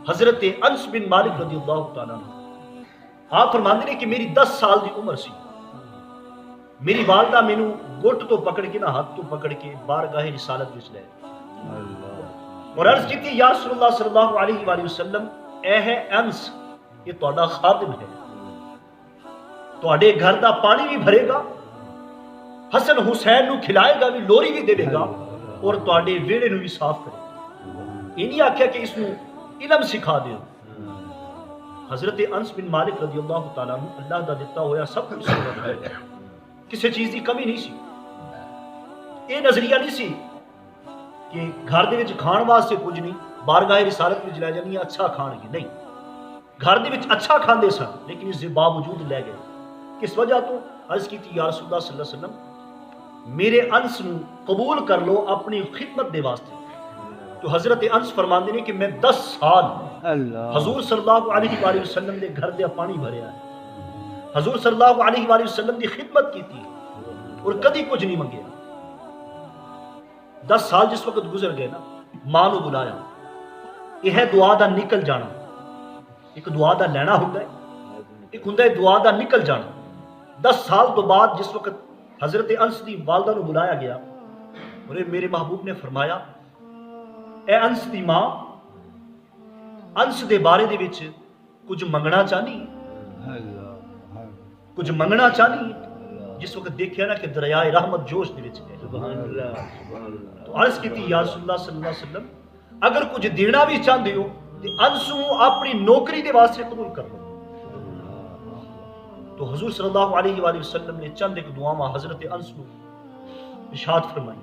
حضرت انس بن مالک رضی اللہ تعالیٰ عنہ آپ فرماندے نے کہ میری 10 سال دی عمر سی، میری والدہ مینو گٹ تو پکڑ کے نہ ہاتھ تو پکڑ کے بارگاہ رسالت وچ لے اور عرض کی تھی یا رسول اللہ صلی اللہ علیہ وآلہ وسلم، اے ہے انس یہ تہاڈا خادم ہے، تہاڈے گھر دا پانی بھی بھرے گا، حسن حسین نو کھلائے گا بھی، لوری بھی دے گا اور تہاڈے ویڑے نو بھی صاف کرے گا۔ یہ نہیں آکھیا کہ اس نو علم سکھا دیو۔ حضرت انس بن مالک رضی اللہ تعالیٰ عنہ اللہ دا دتا ہویا سب کچھ ہے، کسی چیز دی کمی نہیں سی۔ یہ نظریہ نہیں سی کہ گھر دے وچ کھان واسطے کچھ نہیں، بارگاہ رسالت وچ لے جانی اچھا کھان گے، نہیں، گھر دے وچ اچھا کھاندے سن لیکن اس دے باوجود لے گئے۔ کس وجہ تو عرض کی تھی یا رسول اللہ صلی اللہ علیہ وسلم میرے انس نو قبول کر لو اپنی خدمت دے واسطے۔ تو حضرت انس فرماندے نے کہ میں 10 سال حضور صلی اللہ علیہ وآلہ وسلم دے گھر دے پانی بھریا ہے، حضور صلی اللہ علیہ وآلہ وسلم دی خدمت کی تھی اور کدی کچھ نہیں منگیا۔ 10 سال جس وقت گزر گئے نا، ماں نو بلایا، یہ ہے دعا دا نکل جانا، ایک دعا دا لینا ہوتا ہے، ایک ہوتا ہے دعا دا نکل جانا۔ 10 سال تو بعد جس وقت حضرت انس دی والدہ نو بلایا گیا اور میرے محبوب نے فرمایا اے انس دی ماں، انس دے بارے دے وچ کچھ منگنا چاہنی، کچھ منگنا چاہنی۔ جس وقت دیکھیا نا کہ دریائے رحمت جوش دے وچ ہے، تو عرض کی تھی یا رسول اللہ صلی اللہ علیہ وسلم اگر کچھ دینا بھی چاہندے ہو تو انس نو اپنی نوکری دے واسطے قبول کر لو۔ تو حضور صلی اللہ علیہ وآلہ وسلم نے چند ایک دعاواں حضرت انس کو ارشاد فرمائی۔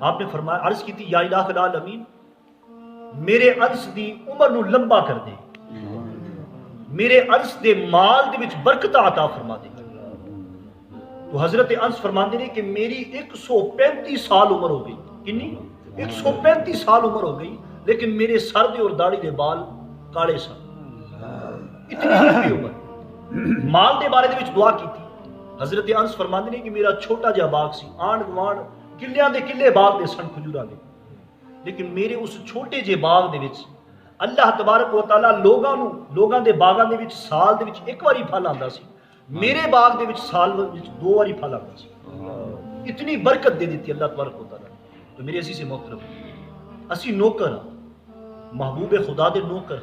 آپ نے فرمایا، عرض کی تھی یا الہ العالمین میرے انس دی عمر نو لمبا کر دے، میرے انس دے مال دے وچ برکت عطا فرما دے۔ تو حضرت انس فرماندے نے کہ میری 135 سال عمر ہو گئی، کنی 135 سال عمر ہو گئی لیکن میرے سر دے اور داڑھی دے بال کالے سن، اتنی لمبی عمر۔ مال دے بارے دے وچ دعا کی تھی۔ حضرت انس فرماندے نے کہ میرا چھوٹا جہا باغ سی، آنڈ گوانڈ کلیاں دے کلے باغ دے سن کھجوراں دے، لیکن میرے اس چھوٹے جے باغ دے وچ اللہ تبارک و تعالی لوگاں دے باغاں دے وچ سال دے وچ ایک واری پھل آندا سی، میرے باغ دے وچ سال وچ 2 واری پھل آندا سی۔ اتنی برکت دے دیتی اللہ تبارک و تعالی۔ تو میرے عزیز محترم، اسی نوکر محبوب خدا دے نوکر،